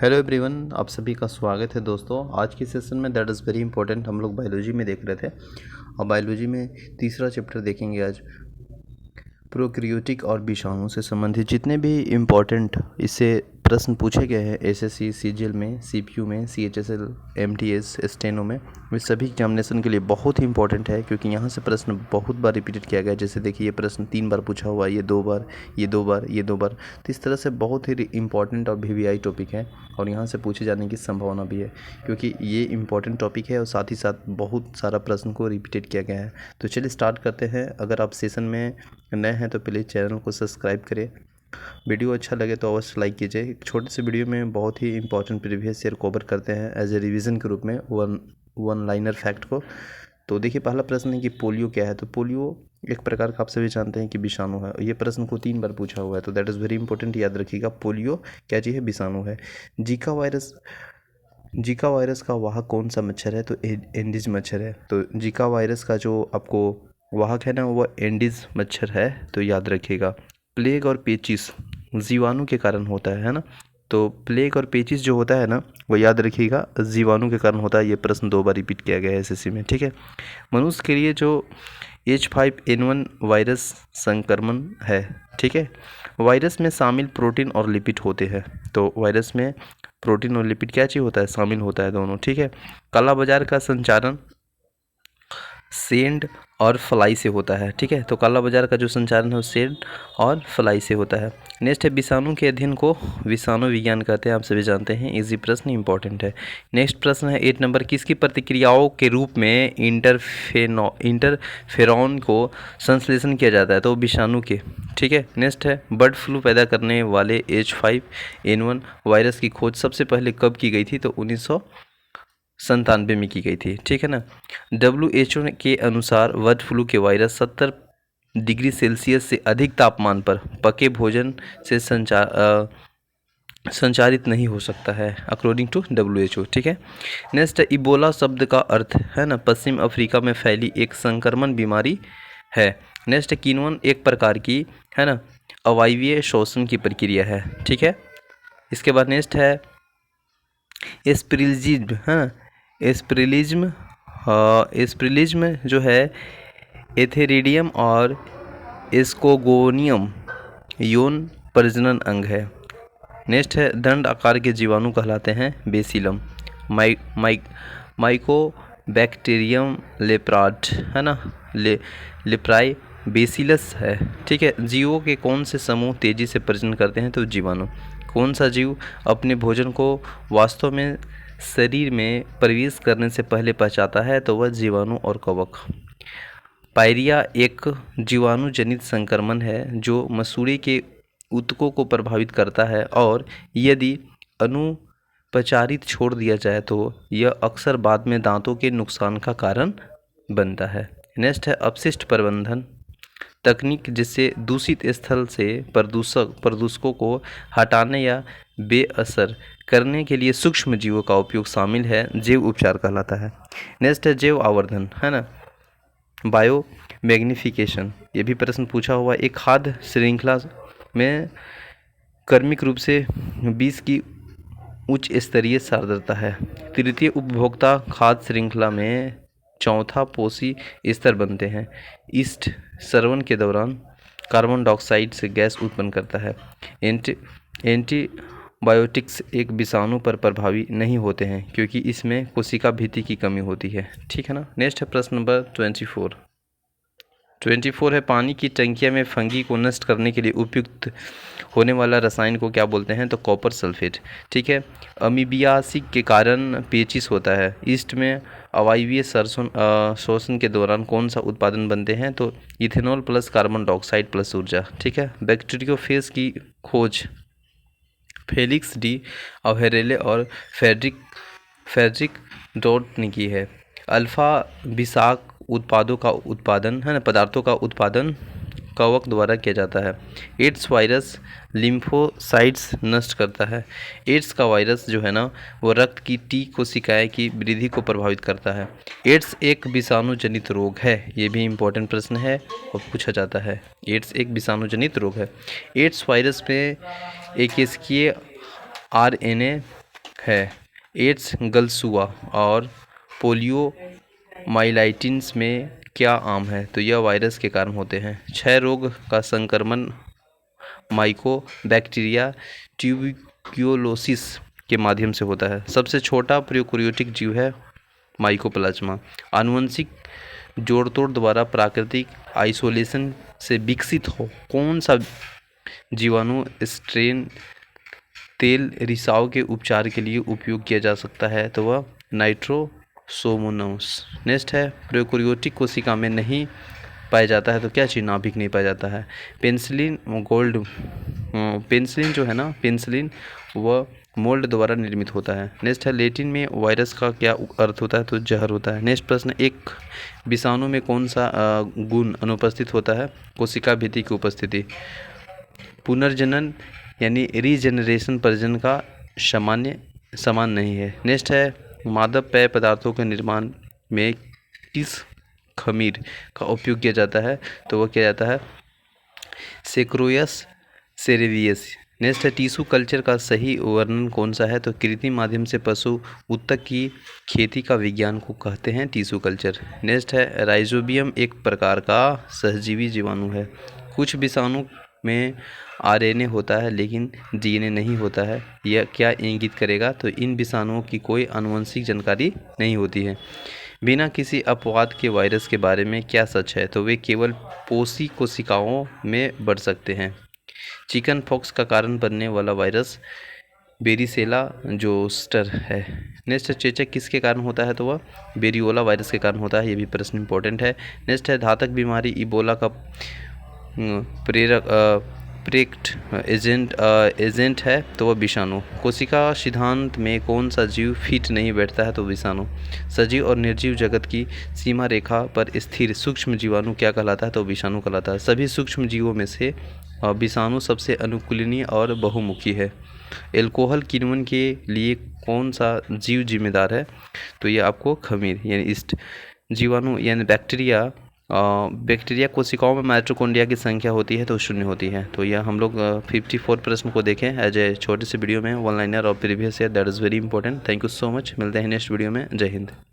Hello everyone, आप सभी का स्वागत है दोस्तों। आज की सेशन में दैट इज़ वेरी इंपॉर्टेंट हम लोग बायोलॉजी में देख रहे थे और बायोलॉजी में तीसरा चैप्टर देखेंगे आज। प्रोक्रियोटिक और विषाणु से संबंधित जितने भी इम्पोर्टेंट इससे प्रश्न पूछे गए हैं एसएससी, सीजीएल में, सीपीयू में, सीएचएसएल, एमटीएस, स्टेनो में, वे सभी एग्जामिनेशन के लिए बहुत ही इंपॉर्टेंट है क्योंकि यहाँ से प्रश्न बहुत बार रिपीटेड किया गया है। जैसे देखिए, ये प्रश्न 3 बार पूछा हुआ है, ये 2 बार, ये 2 बार, ये 2 बार। तो इस तरह से बहुत ही इंपॉर्टेंट और वीवीआई टॉपिक है और यहाँ से पूछे जाने की संभावना भी है क्योंकि ये इंपॉर्टेंट टॉपिक है और साथ ही साथ बहुत सारा प्रश्न को रिपीटेड किया गया है। तो चलिए स्टार्ट करते हैं। अगर आप सेशन में नए हैं तो प्लीज़ चैनल को सब्सक्राइब करें। वीडियो अच्छा लगे तो अवश्य लाइक कीजिए। एक छोटे से वीडियो में बहुत ही इंपॉर्टेंट प्रीवियस ईयर कवर करते हैं एज ए रिवीजन के रूप में वन लाइनर फैक्ट को। तो देखिए, पहला प्रश्न है कि पोलियो क्या है। तो पोलियो एक प्रकार का आप सभी जानते हैं कि विषाणु है। ये प्रश्न को 3 बार पूछा हुआ है, तो दैट इज़ वेरी इंपॉर्टेंट, याद रखिएगा। पोलियो क्या चीज़ है? विषाणु है। जीका वायरस का वाहक कौन सा मच्छर है? तो एंडीज मच्छर है। तो जीका वायरस का जो आपको वाहक है ना, वो एंडीज मच्छर है, तो याद रखिएगा। प्लेग और पेचिस जीवाणु के कारण होता है ना। तो प्लेग और पेचिस जो होता है ना, वो याद रखिएगा जीवाणु के कारण होता है। ये प्रश्न 2 बार रिपीट किया गया है एसएससी में, ठीक है। मनुष्य के लिए जो H5N1 वायरस संक्रमण है, ठीक है, वायरस में शामिल प्रोटीन और लिपिड होते हैं। तो वायरस में प्रोटीन और लिपिड क्या चीज़ होता है? शामिल होता है दोनों, ठीक है। काला बाजार का संचालन सेंड और फ्लाई से होता है, ठीक है। तो काला बाजार का जो संचालन है वो सेंड और फ्लाई से होता है। नेक्स्ट है विषाणु के अध्ययन को विषाणु विज्ञान कहते हैं, आप सभी जानते हैं। इजी प्रश्न, इंपॉर्टेंट है। नेक्स्ट प्रश्न है 8 नंबर, किसकी प्रतिक्रियाओं के रूप में इंटरफेरॉन को संश्लेषण किया जाता है? तो विषाणु के, ठीक है। नेक्स्ट है बर्ड फ्लू पैदा करने वाले H5N1 वायरस की खोज सबसे पहले कब की गई थी? तो 1997 में की गई थी, ठीक है ना। WHO के अनुसार बर्ड फ्लू के वायरस 70 डिग्री सेल्सियस से अधिक तापमान पर पके भोजन से संचारित नहीं हो सकता है, अकॉर्डिंग टू WHO, ठीक है। नेक्स्ट है इबोला शब्द का अर्थ है ना, पश्चिम अफ्रीका में फैली एक संक्रमण बीमारी है। नेक्स्ट है किण्वन एक प्रकार की है ना अवायवीय शोषण की प्रक्रिया है, ठीक है। इसके बाद नेक्स्ट है एस्प्रिलिज्म, है ना। एस्प्रिलिज्म जो है एथेरिडियम और एस्कोगोनियम यौन प्रजनन अंग है। नेक्स्ट है दंड आकार के जीवाणु कहलाते हैं बेसिलम। माइकोबैक्टीरियम लेप्राड, है ना, लेप्राई बेसिलस है, ठीक है। जीवों के कौन से समूह तेजी से प्रजनन करते हैं? तो जीवाणु। कौन सा जीव अपने भोजन को वास्तव में शरीर में प्रवेश करने से पहले पचाता है? तो वह जीवाणु और कवक। पायरिया एक जीवाणु जनित संक्रमण है जो मसूड़े के ऊतकों को प्रभावित करता है और यदि अनुपचारित छोड़ दिया जाए तो यह अक्सर बाद में दांतों के नुकसान का कारण बनता है। नेक्स्ट है अपशिष्ट प्रबंधन तकनीक, जिससे दूषित स्थल से प्रदूषकों को हटाने या बेअसर करने के लिए सूक्ष्म जीवों का उपयोग शामिल है, जैव उपचार कहलाता है। नेक्स्ट है जैव आवर्धन, है ना, बायो मैग्निफिकेशन। ये भी प्रश्न पूछा हुआ। एक खाद्य श्रृंखला में क्रमिक रूप से 20 की उच्च स्तरीय सांद्रता है। तृतीय उपभोक्ता खाद्य श्रृंखला में चौथा पोषी स्तर बनते हैं। ईस्ट श्रवण के दौरान कार्बन डाइऑक्साइड से गैस उत्पन्न करता है। एंटीबायोटिक्स एक विषाणु पर प्रभावी नहीं होते हैं क्योंकि इसमें कोशिका भित्ति की कमी होती है, ठीक है ना। नेक्स्ट है प्रश्न नंबर 24 है पानी की टंकिया में फंगी को नष्ट करने के लिए उपयुक्त होने वाला रसायन को क्या बोलते हैं? तो कॉपर सल्फेट, ठीक है। अमीबियासिस के कारण पेचिस होता है। ईस्ट में अवायवीय शोषण के दौरान कौन सा उत्पादन बनते हैं? तो ethanol plus carbon dioxide plus ऊर्जा, ठीक है। बैक्टीरियोफेज की खोज फेलिक्स डी अवेरेले और फेड्रिक डॉट ने की है। अल्फा विषाक्त उत्पादों का उत्पादन, है ना, पदार्थों का उत्पादन कवक द्वारा किया जाता है। एड्स वायरस लिम्फोसाइट्स नष्ट करता है। एड्स का वायरस जो है ना, वो रक्त की टी कोशिकाएं की वृद्धि को प्रभावित करता है। एड्स एक विषाणु जनित रोग है। ये भी इम्पोर्टेंट प्रश्न है और पूछा जाता है। एड्स एक विषाणु जनित रोग है। एड्स वायरस में एकैशिकीय RNA है। एड्स, गलसुआ और पोलियो माइलाइटिस में क्या आम है? तो यह वायरस के कारण होते हैं। क्षय रोग का संक्रमण माइकोबैक्टीरिया ट्यूबरक्लोसिस के माध्यम से होता है। सबसे छोटा प्रोकैरियोटिक जीव है माइकोप्लाज्मा। आनुवंशिक जोड़तोड़ द्वारा प्राकृतिक आइसोलेशन से विकसित हो कौन सा जीवाणु स्टेरॉन तेल रिसाव के उपचार के लिए उपयोग किया जा सकता है? तो वह नाइट्रोसोमोनास। नेक्स्ट है, प्रोकैरियोटिक कोशिका में नहीं पाया जाता है तो क्या चीज़? नाभिक नहीं पाया जाता है। पेनिसिलिन पेनिसिलिन जो है ना, पेनिसिलिन वह मोल्ड द्वारा निर्मित होता है। नेक्स्ट है, लैटिन में वायरस का क्या अर्थ होता है? तो जहर होता है। नेक्स्ट प्रश्न, एक विषाणु में कौन सा गुण अनुपस्थित होता है? कोशिका भित्ति की उपस्थिति। पुनर्जनन यानी रीजनरेशन प्रजनन का समान नहीं है। नेक्स्ट है, मादक पेय पदार्थों के निर्माण में किस खमीर का उपयोग किया जाता है? तो वह किया जाता है सेक्रोयस सेरेवियस। नेक्स्ट है, टिश्यू कल्चर का सही वर्णन कौन सा है? तो कृत्रिम माध्यम से पशु उत्तक की खेती का विज्ञान को कहते हैं टिश्यू कल्चर। नेक्स्ट है, राइजोबियम एक प्रकार का सहजीवी जीवाणु है। कुछ विषाणु में आरएनए होता है लेकिन डीएनए नहीं होता है। यह क्या इंगित करेगा? तो इन विषाणुओं की कोई आनुवंशिक जानकारी नहीं होती है। बिना किसी अपवाद के वायरस के बारे में क्या सच है? तो वे केवल पोषी कोशिकाओं में बढ़ सकते हैं। चिकन पॉक्स का कारण बनने वाला वायरस बेरिसेला जोस्टर है। नेक्स्ट है, चेचक किसके कारण होता है? तो वह बेरियोला वायरस के कारण होता है। ये भी प्रश्न इंपॉर्टेंट है। नेक्स्ट है, घातक बीमारी इबोला का प्रेरक एजेंट है तो वह विषाणु। कोशिका सिद्धांत में कौन सा जीव फिट नहीं बैठता है? तो विषाणु। सजीव और निर्जीव जगत की सीमा रेखा पर स्थिर सूक्ष्म जीवाणु क्या कहलाता है? तो विषाणु कहलाता है। सभी सूक्ष्म जीवों में से विषाणु सबसे अनुकूलनीय और बहुमुखी है। एल्कोहल किण्वन के लिए कौन सा जीव जिम्मेदार है? तो ये आपको खमीर यानी ईस्ट। जीवाणु यानी बैक्टीरिया कोशिकाओं में माइटोकॉन्ड्रिया की संख्या होती है तो 0 होती है। तो यह हम लोग 54 प्रश्न को देखें एज ए छोटे से वीडियो में, वन लाइनर और previous year, that is very important. Thank you so much. मिलते हैं नेक्स्ट वीडियो में। जय हिंद।